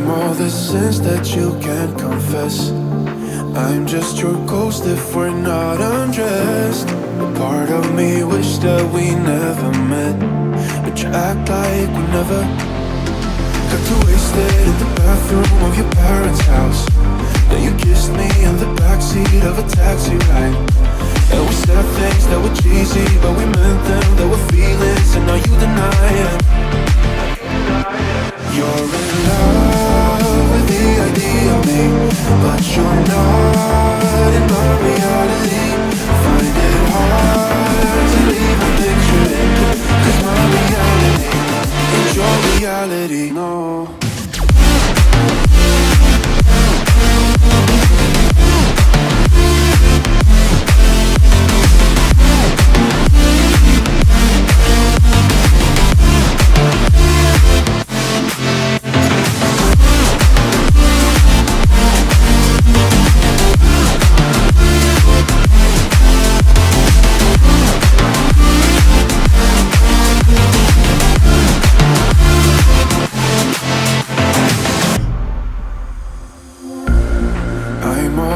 I'm all the sins that you can't confess. I'm just your ghost if we're not undressed. A part of me wish that we never met, but you act like we never. Got too wasted in the bathroom of your parents' house. Then you kissed me in the backseat of a taxi ride. And we said things that were cheesy, but we meant them. There were feelings and now you deny it. You're in love with the idea of me, but you're not in my reality. Find it hard to even picture it, 'cause my reality ain't your reality, no.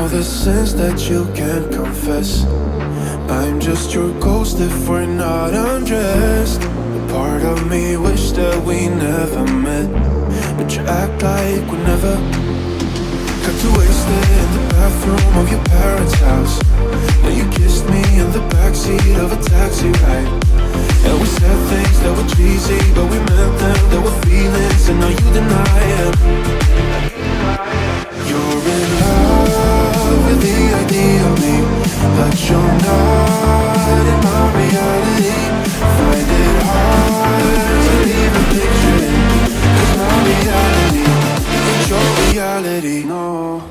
The sins that you can't confess. I'm just your ghost if we're not undressed. A part of me wish that we never met, but you act like we never. Got too wasted in the bathroom of your parents' house. Then you kissed me in the backseat of a taxi ride. And we said things that were cheesy, but we meant them. There were feelings and now you deny it. You're in love with the idea of me, but you're not in my reality. Find it hard to even picture it, 'cause my reality ain't your reality, no.